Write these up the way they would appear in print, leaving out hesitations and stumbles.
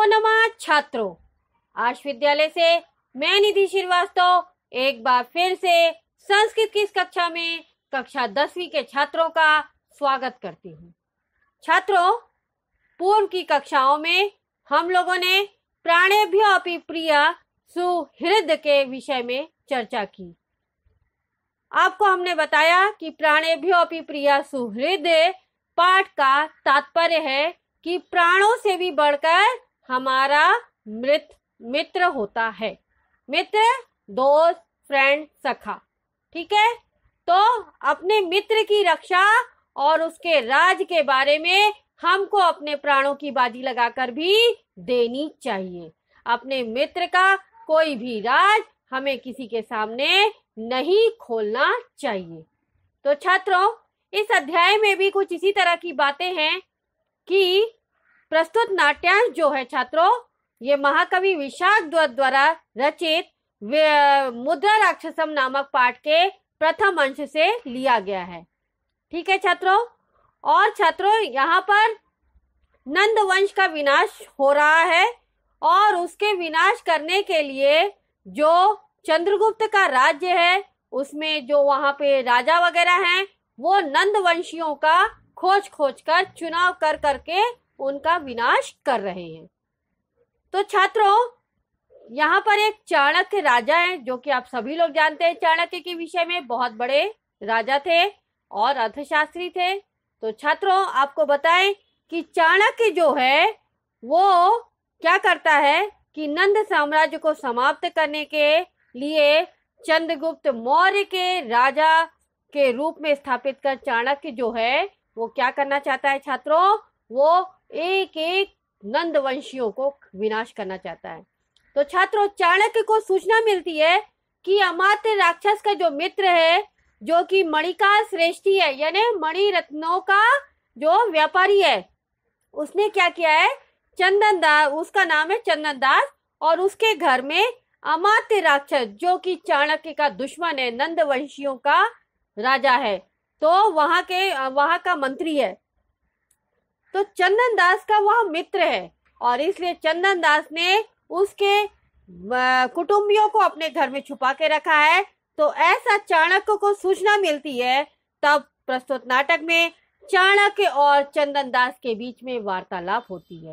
नमो नमः छात्रों। आर्ष विद्यालय से मैं निधि श्रीवास्तव एक बार फिर से संस्कृत की इस कक्षा में कक्षा 10वीं के छात्रों का स्वागत करती हूँ। छात्रों, पूर्व की कक्षाओं में हम लोगों ने प्राणेभ्यो अपि प्रिया सुहृद के विषय में चर्चा की। आपको हमने बताया कि प्राणेभ्यो अपि प्रिया सुहृद पाठ का तात्पर्य है कि प्राणों से भी बढ़कर हमारा मित्र होता है। मित्र, दोस्त, फ्रेंड, सखा। ठीक है, तो अपने मित्र की रक्षा और उसके राज के बारे में हमको अपने प्राणों की बाजी लगाकर भी देनी चाहिए। अपने मित्र का कोई भी राज हमें किसी के सामने नहीं खोलना चाहिए। तो छात्रों, इस अध्याय में भी कुछ इसी तरह की बातें हैं कि प्रस्तुत नाट्यांश जो है छात्रों, ये महाकवि विशाखदत्त द्वारा रचित मुद्रा राक्षसम नामक पाठ के प्रथम अंश से लिया गया है। ठीक है छात्रों। और छात्रों, यहाँ पर नंद वंश का विनाश हो रहा है और उसके विनाश करने के लिए जो चंद्रगुप्त का राज्य है उसमें जो वहां पे राजा वगैरह हैं वो नंद वंशियों का खोज कर चुनाव कर करके उनका विनाश कर रहे हैं। तो छात्रों, यहाँ पर एक चाणक्य राजा है जो कि आप सभी लोग जानते हैं। चाणक्य के विषय में बहुत बड़े राजा थे और अर्थशास्त्री थे। तो छात्रों, आपको बताएं कि चाणक्य जो है वो क्या करता है कि नंद साम्राज्य को समाप्त करने के लिए चंद्रगुप्त मौर्य के राजा के रूप में स्थापित कर चाणक्य जो है वो क्या करना चाहता है छात्रों, वो एक एक नंद वंशियों को विनाश करना चाहता है। तो छात्रों, चाणक्य को सूचना मिलती है कि अमात्य राक्षस का जो मित्र है जो कि मणिका श्रेष्ठी है, यानी मणि रत्नों का जो व्यापारी है, उसने क्या किया है, चंदन दास, उसका नाम है चंदन दास, और उसके घर में अमात्य राक्षस जो कि चाणक्य का दुश्मन है, नंद वंशियों का राजा है, तो वहां का मंत्री है। तो चंदन दास का वह मित्र है और इसलिए चंदन दास ने उसके कुटुंबियों को अपने घर में छुपा के रखा है। तो ऐसा चाणक्य को सूचना मिलती है। तब प्रस्तुत नाटक में चाणक्य और चंदन दास के बीच में वार्तालाप होती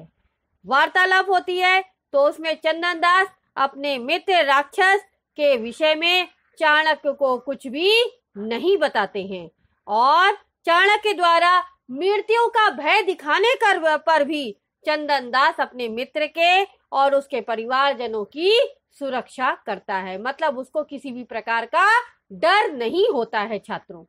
है। तो उसमें चंदन दास अपने मित्र राक्षस के विषय में चाणक्य को कुछ भी नहीं बताते हैं और चाणक्य द्वारा मृत्यु का भय दिखाने पर भी चंदन दास अपने मित्र के और उसके परिवारजनों की सुरक्षा करता है। मतलब उसको किसी भी प्रकार का डर नहीं होता है। छात्रों,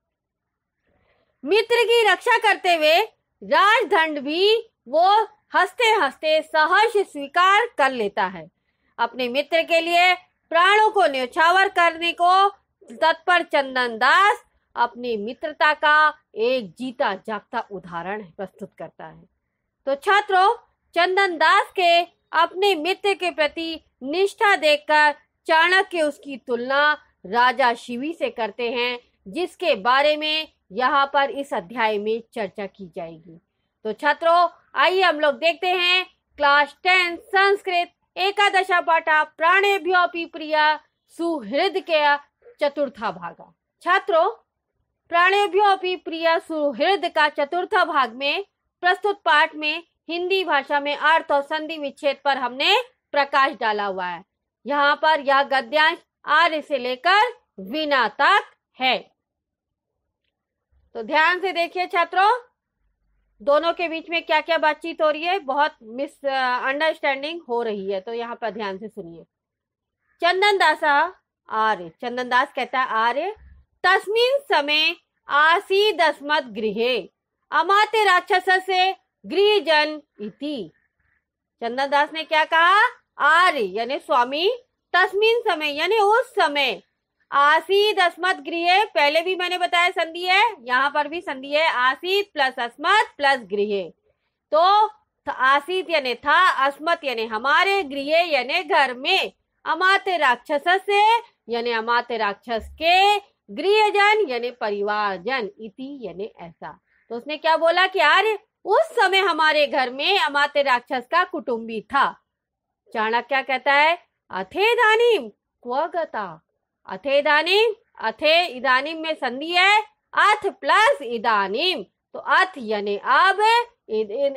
मित्र की रक्षा करते हुए राजदंड भी वो हंसते हंसते सहर्ष स्वीकार कर लेता है। अपने मित्र के लिए प्राणों को न्यौछावर करने को तत्पर चंदन दास अपनी मित्रता का एक जीता जागता उदाहरण प्रस्तुत करता है। तो छात्रों, चंदन दास के अपने मित्र के प्रति निष्ठा देखकर चाणक्य उसकी तुलना राजा शिवी से करते हैं, जिसके बारे में यहाँ पर इस अध्याय में चर्चा की जाएगी। तो छात्रों, आइए हम लोग देखते हैं क्लास 10 संस्कृत एकादशा पाठा प्राणेभ्यो अपि प्रिया सुहृद के चतुर्था भागा। छात्रों, प्राणेभ्यो अपि प्रिया सुहृद का चतुर्थ भाग में प्रस्तुत पाठ में हिंदी भाषा में अर्थ और संधि विच्छेद पर हमने प्रकाश डाला हुआ है। यहाँ पर यह गद्यांश आर्य से लेकर वीणा तक है। तो ध्यान से देखिए छात्रों, दोनों के बीच में क्या क्या बातचीत हो रही है, बहुत अंडरस्टैंडिंग हो रही है। तो यहाँ पर ध्यान से सुनिए। चंदन दास कहता है, आर्य तस्मिन् समय आसीदस्मत् गृहे अमात्य राक्षसस्य गृहजन इति। चंदन दास ने क्या कहा, आर्य यानी स्वामी, तस्मिन् समय यानी उस समय, आसीद अस्मत् गृहे, पहले भी मैंने बताया संधि है, यहाँ पर भी संधि है, आसीद प्लस अस्मत् प्लस गृहे। तो आसीद यानी था, अस्मत् यानी हमारे, गृहे यानी घर में, अमात्य राक्षस से यानी अमात्य राक्षस के, गृहजन यानी परिवारजन, इति यानी ऐसा। तो उसने क्या बोला कि आर्य उस समय हमारे घर में अमात्य राक्षस का कुटुंबी था। चाणक्य क्या कहता है, अथे इदानीम क्व गता। अथे इदानीम, अथे इदानीम में संधि है अथ प्लस इदानीम, तो अथ यानी अब,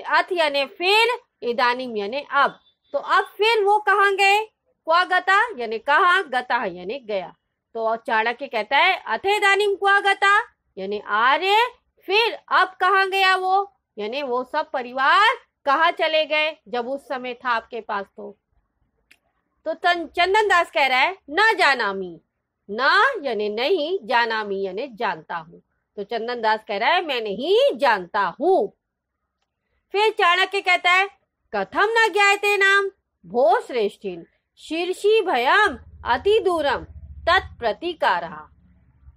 अथ यानी फिर, इदानीम यानी अब। तो अब फिर वो कहाँ गए, क्व गता यानी कहाँ, गता यानी गया। तो चाणक्य कहता है अथे इदानीम क्व गता यानी आर्य, फिर अब कहाँ गया वो, यानी वो सब परिवार कहाँ चले गए जब उस समय था आपके पास। तो चंदन दास कह रहा है ना जानामी, ना यानी नहीं, जानामी यानी जानता हूं। तो चंदन दास कह रहा है मैं नहीं जानता हूं। फिर चाणक्य कहता है कथम न ज्ञायते नाम भो श्रेष्ठिन शीर्षि भयम अति दूरम तत्प्रतिकारः।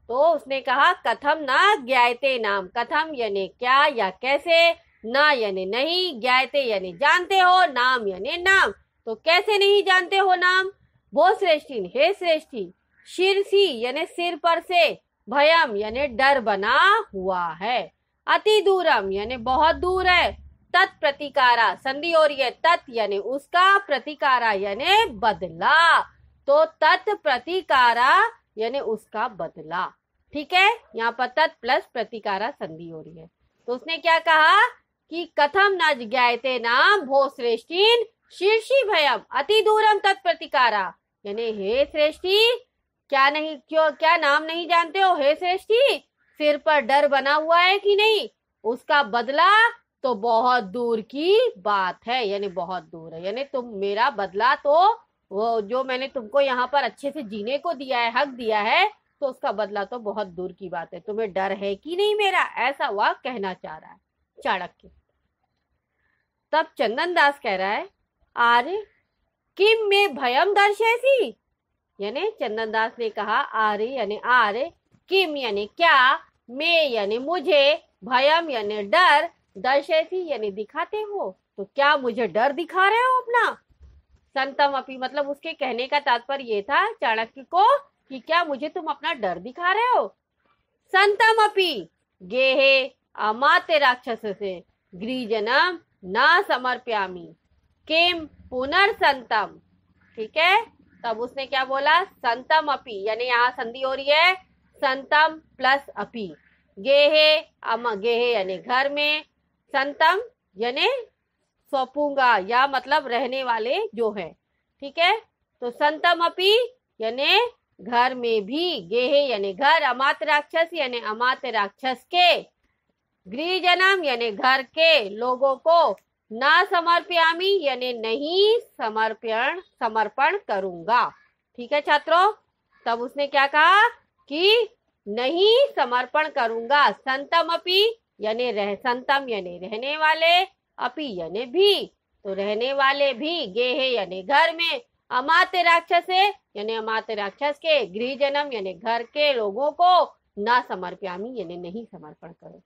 तो उसने कहा कथम न ज्ञायते नाम, कथम यानी क्या या कैसे, ना यानी नहीं, ज्ञायते यानी जानते हो, नाम यानी नाम। तो कैसे नहीं जानते हो नाम, वो श्रेष्ठिन हे श्रेष्ठी, शीर्षि यानी सिर पर से, भयम यानी डर बना हुआ है, अति दूरम यानी बहुत दूर है, तत्प्रतिकारा संधि हो रही है, तत् यानी उसका, प्रतिकारा यानी बदला। तो तत्प्रतिकारा यानी उसका बदला। ठीक है, यहाँ पर तत् प्लस प्रतिकारा संधि हो रही है। तो उसने क्या कहा कि कथम न ज्ञायते नाम भो श्रेष्ठीन शीर्षि भयम अति दूरम तत्प्रतिकारा, यानी हे श्रेष्ठी क्या नहीं, क्यों क्या नाम नहीं जानते हो, हे श्रेष्ठी सिर पर डर बना हुआ है कि नहीं, उसका बदला तो बहुत दूर की बात है, यानी बहुत दूर है, यानी तुम मेरा बदला तो वो जो मैंने तुमको यहाँ पर अच्छे से जीने को दिया है, हक दिया है, तो उसका बदला तो बहुत दूर की बात है, तुम्हें डर है कि नहीं मेरा, ऐसा वह कहना चाह रहा है चाणक्य। तब चंदन दास कह रहा है आर्य किम में भयम दर्शैसी, यानी चंदन दास ने कहा आर्य यानी आर्य, किम यानी क्या, में यानी मुझे, भयम यानी डर, दर्शैसी यानी दिखाते हो, तो क्या मुझे डर दिखा रहे हो अपना। संतम अपी मतलब उसके कहने का तात्पर्य ये था चाणक्य को कि क्या मुझे तुम अपना डर दिखा रहे हो। संतम अपी गेहे अमात्य राक्षस से गृहजनम न समर्प्यामि किम पुनर्संतम। ठीक है, तब उसने क्या बोला, संतम अपी यानी यहाँ संधि हो रही है संतम प्लस अपी, गेहे गेहे यानी घर में, संतम यानी सौंपूंगा या मतलब रहने वाले जो है। ठीक है, तो संतम अपी यानी घर में भी, गेहे यानी घर, अमात्य राक्षस यानी अमात्य राक्षस के, गृहजनम यानी घर के लोगों को, ना समर्प्यामि यानी नहीं समर्पण करूंगा। ठीक है छात्रों, तब उसने क्या कहा कि नहीं समर्पण करूंगा। संतम अपी यानी संतम यानी रहने वाले, अपी यानी भी, तो रहने वाले भी, गेहे यानी घर में, अमात्य राक्षस यानी अमात्य राक्षस के, गृहजनम यानी घर के लोगों को, ना समर्प्यामि यानी नहीं समर्पण करो।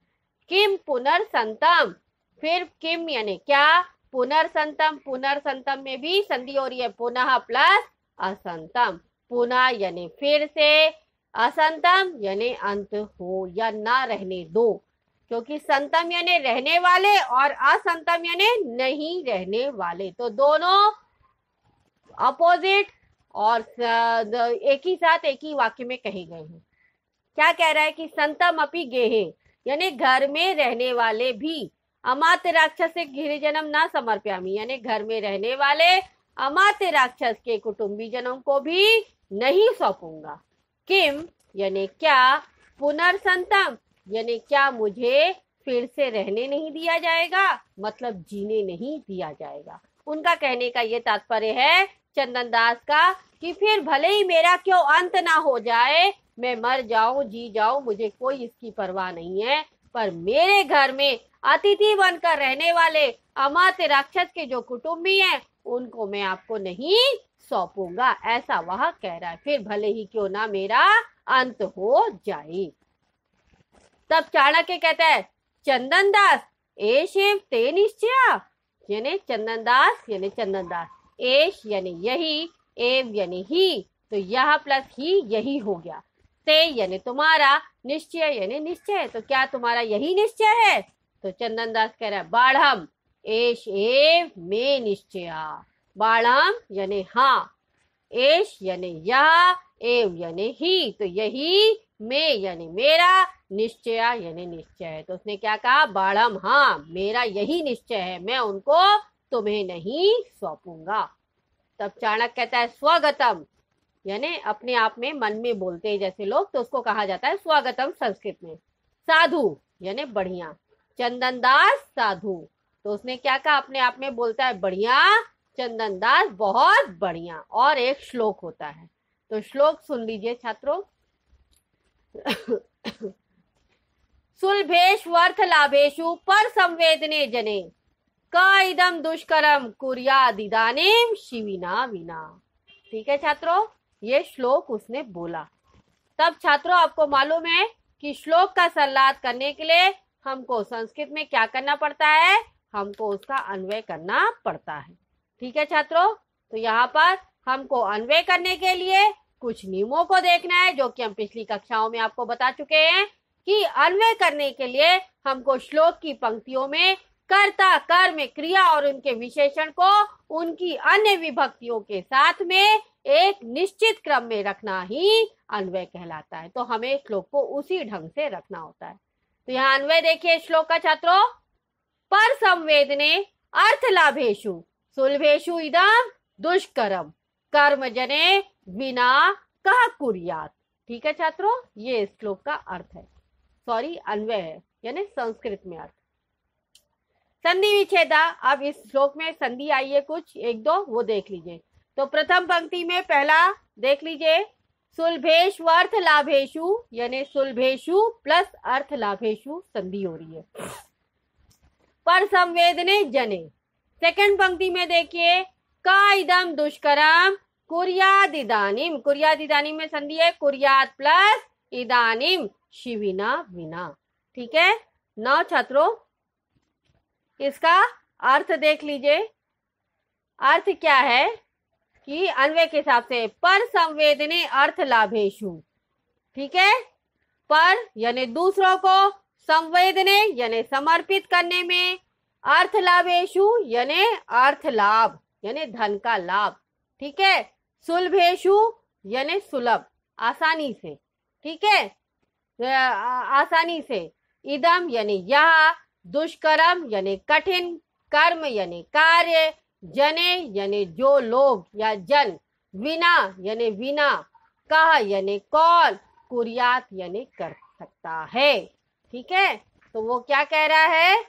किम पुनर्संतम, फिर किम यानी क्या, पुनर्संतम, पुनर्संतम में भी संधि हो रही है पुनः प्लस असंतम, पुनः यानी फिर से, असंतम यानी अंत हो या ना रहने दो, क्योंकि संतम यानी रहने वाले और असंतम यानी नहीं रहने वाले, तो दोनों अपोजिट और एक ही साथ एक ही वाक्य में कहे गए हैं। क्या कह रहा है कि संतम अपि गेहे यानी घर में रहने वाले भी, अमात्य राक्षस से गृहजनम ना समर्प्यामि यानी घर में रहने वाले अमात्य राक्षस के कुटुंबी जनों को भी नहीं सौंपूंगा। किम यानी क्या, पुनर्संतम यानी क्या मुझे फिर से रहने नहीं दिया जाएगा, मतलब जीने नहीं दिया जाएगा। उनका कहने का ये तात्पर्य है चंदन दास का कि फिर भले ही मेरा क्यों अंत ना हो जाए, मैं मर जाऊं जी जाऊं, मुझे कोई इसकी परवाह नहीं है, पर मेरे घर में अतिथि बनकर रहने वाले अमात्य राक्षस के जो कुटुंबी हैं उनको मैं आपको नहीं सौंपूंगा, ऐसा वह कह रहा है, फिर भले ही क्यों ना मेरा अंत हो जाए। तब चाणक्य कहता है चंदन दास एशिव ते निश्चय, यानी चंदन दास यानी चंदन दास, एश यानी यही, एव यानी ही, तो यह प्लस ही यही हो गया, ते यानी तुम्हारा, निश्चय यानी निश्चय, तो क्या तुम्हारा यही निश्चय है। तो चंदन दास कह रहा है बाढ़म एश एव में निश्चय, बाणम यानी हाँ, एश यानी यह, एव यानी ही, तो यही, में यानी मेरा, निश्चय यानी निश्चय है। तो उसने क्या कहा, बाणम हाँ मेरा यही निश्चय है, मैं उनको तुम्हें नहीं सौंपूंगा। तब चाणक्य कहता है स्वगतम, यानी अपने आप में मन में बोलते हैं जैसे लोग, तो उसको कहा जाता है स्वगतम संस्कृत में। साधु यानी बढ़िया, चंदन दास साधु, तो उसने क्या कहा, अपने आप में बोलता है बढ़िया, चंदन दास बहुत बढ़िया। और एक श्लोक होता है, तो श्लोक सुन लीजिए छात्रों। सुलभेष्वर्थ लाभेशु पर संवेदने जने का इदम दुष्करम कुर्यादिदानीम शिविना विना। ठीक है छात्रों, ये श्लोक उसने बोला। तब छात्रों आपको मालूम है कि श्लोक का संवाद करने के लिए हमको संस्कृत में क्या करना पड़ता है, हमको उसका अन्वय करना पड़ता है। ठीक है छात्रों, तो यहाँ पर हमको अन्वय करने के लिए कुछ नियमों को देखना है, जो कि हम पिछली कक्षाओं में आपको बता चुके हैं कि अन्वय करने के लिए हमको श्लोक की पंक्तियों में कर्ता, कर्म, क्रिया और उनके विशेषण को उनकी अन्य विभक्तियों के साथ में एक निश्चित क्रम में रखना ही अन्वय कहलाता है। तो हमें श्लोक को उसी ढंग से रखना होता है। तो यहाँ अन्वय देखिए श्लोक का छात्रों, पर संवेदने अर्थ लाभेशु सुलभेशु इदम दुष्करम कर्म जने विना कह कुर्यात। ठीक है छात्रों, ये श्लोक का अर्थ है, सॉरी अन्वय है, यानी संस्कृत में अर्थ। संधि विच्छेदा, अब इस श्लोक में संधि आई है कुछ एक दो, वो देख लीजिए। तो प्रथम पंक्ति में पहला देख लीजिए, सुलभेशु अर्थ लाभेशु, यानी सुलभेशु प्लस अर्थ लाभेशु संधि हो रही है। पर संवेदने जने, सेकंड पंक्ति में देखिए, का इदम दुष्करम कुर्याद इदानीम, कुर्याद इदानीम में संधि है, कुर्याद प्लस इदानीम शिविना विना। ठीक है, नौ छात्रों इसका अर्थ देख लीजिए। अर्थ क्या है कि अन्वय के हिसाब से पर संवेदने अर्थ लाभेशु, ठीक है, पर यानी दूसरों को, संवेदने यानी समर्पित करने में, अर्थ लाभेशु यानी अर्थ लाभ यानी धन का लाभ, ठीक है, सुलभेशु यानी सुलभ आसानी से, ठीक है, आसानी से, इदम यानी यह, दुष्कर्म यानी कठिन, कर्म यानी कार्य, जने यानी जो लोग या जन, विना यानी बिना, कह यानी कौन, कुर्यात यानी कर सकता है। ठीक है, तो वो क्या कह रहा है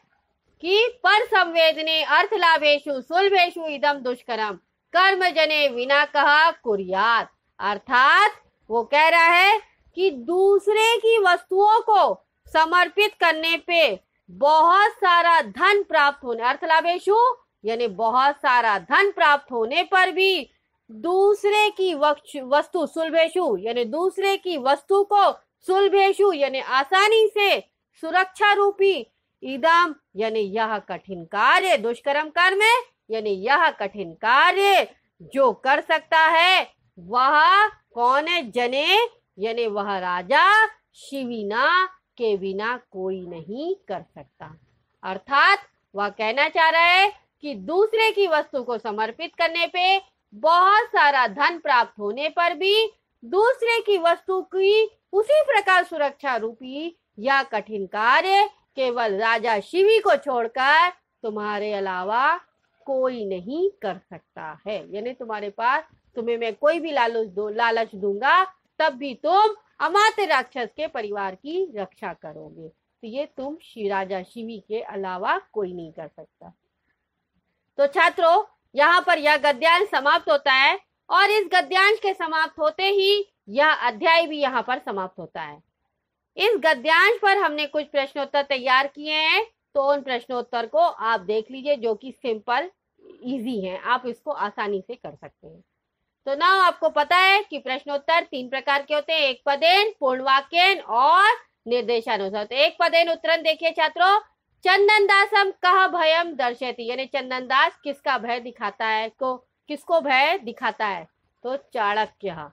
कि पर संवेदने अर्थ लाभेशु सुलभेशु इदम दुष्कर्म कर्म जने विना कहा कुर्यात, अर्थात वो कह रहा है कि दूसरे की वस्तुओं को समर्पित करने पे बहुत सारा धन प्राप्त होने, अर्थ लाभेशु यानी बहुत सारा धन प्राप्त होने पर भी दूसरे की वस्तु, सुलभेशु यानी दूसरे की वस्तु को, सुलभेशु यानी आसानी से, सुरक्षा रूपी, इदम यानी यह कठिन कार्य, दुष्कर्म कर्म यानी यह कठिन कार्य जो कर सकता है वह कौन है, जने यानी वह राजा, शिविना के बिना कोई नहीं कर सकता। अर्थात वह कहना चाह रहा है कि दूसरे की वस्तु को समर्पित करने पे बहुत सारा धन प्राप्त होने पर भी दूसरे की वस्तु की उसी प्रकार सुरक्षा रूपी या कठिन कार्य केवल राजा शिवी को छोड़कर तुम्हारे अलावा कोई नहीं कर सकता है। यानी तुम्हारे पास, तुम्हें मैं कोई भी लालच दूंगा तब भी तुम अमात्य राक्षस के परिवार की रक्षा करोगे, तो ये तुम राजा शिवी के अलावा कोई नहीं कर सकता। तो छात्रों यहाँ पर यह गद्यांश समाप्त होता है और इस गद्यांश के समाप्त होते ही यह अध्याय भी यहाँ पर समाप्त होता है। इस गद्यांश पर हमने कुछ प्रश्नोत्तर तैयार किए हैं, तो उन प्रश्नोत्तर को आप देख लीजिए जो कि सिंपल इजी हैं, आप इसको आसानी से कर सकते हैं। तो ना आपको पता है कि प्रश्नोत्तर 3 प्रकार के होते हैं, एक पदेन, पूर्ण वाक्यन और निर्देशानुसार। तो एक पदेन उत्तरन देखिए छात्रों, चंदन दासम कह भयम दर्शयति, यानी चंदन दास किसका भय दिखाता है, किसको भय दिखाता है, तो चाणक्य।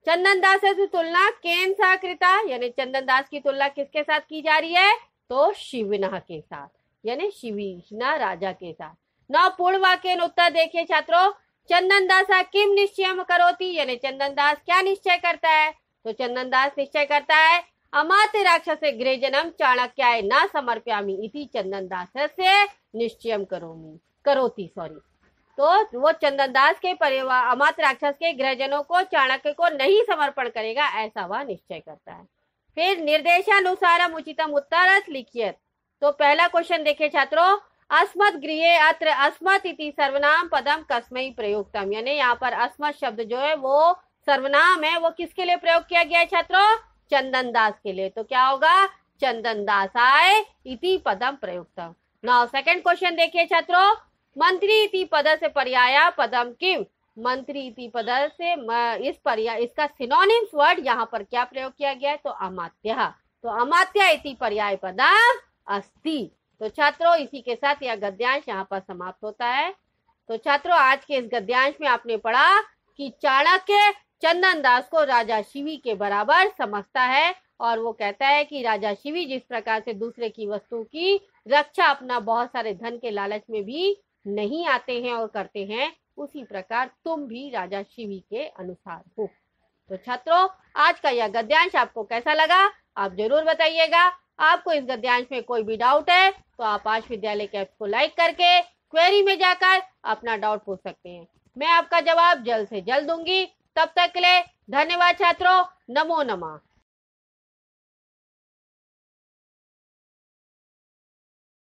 चंदन दास से तुलना केन सा कृता, यानी चंदन दास की तुलना किसके साथ की जा रही है, तो शिवना के साथ, यानी शिविना राजा के साथ। नौ पूर्ण वाक्य उत्तर देखिए छात्रों। चंदन दासा किम निश्चयम करोति, यानी चंदन दास क्या निश्चय करता है? तो चंदन दास निश्चय करता है अमात्य राक्षसे गृहजनम चाणक्याय न समर्प्यामि इति चंदन दासस्य निश्चयम करोति तो वो चंदन दास के परिवार अमात्य राक्षस के गृहजनों को चाणक्य को नहीं समर्पण करेगा, ऐसा वह निश्चय करता है। फिर निर्देशानुसारम उचितम उत्तरस लिखिए। तो पहला क्वेश्चन देखिए छात्रों, अस्मत् गृहे अत्र अस्मत् इति सर्वनाम पदम कस्मै प्रयुक्तम, यानी यहाँ पर अस्मत् शब्द जो है वो सर्वनाम है, वो किसके लिए प्रयोग किया गया है छात्रों? चंदन दास के लिए। तो क्या होगा? चंदन दासाय इति पदम प्रयुक्तम। नाउ सेकंड क्वेश्चन देखिए छात्रों, मंत्री इति पद से पर्याया पदम किम, मंत्री इति पद से इसका सिनोनिम्स वर्ड यहाँ पर क्या प्रयोग किया गया है? तो अमात्य। तो अमात्य इति पर्याय पदम अस्ति। तो छात्रों इसी के साथ यह गद्यांश यहाँ पर समाप्त होता है। तो छात्रों आज के इस गद्यांश में आपने पढ़ा कि चाणक्य चंदन दास को राजा शिवी के बराबर समझता है और वो कहता है कि राजा शिवी जिस प्रकार से दूसरे की वस्तु की रक्षा अपना बहुत सारे धन के लालच में भी नहीं आते हैं और करते हैं, उसी प्रकार तुम भी राजा शिवी के अनुसार हो। तो छात्रों आज का यह गद्यांश आपको कैसा लगा आप जरूर बताइएगा। आपको इस गद्यांश में कोई भी डाउट है तो आप आश विद्यालय के ऐप को लाइक करके क्वेरी में जाकर अपना डाउट पूछ सकते हैं। मैं आपका जवाब जल्द से जल्द दूंगी। तब तक के लिए धन्यवाद छात्रों। नमो नमः।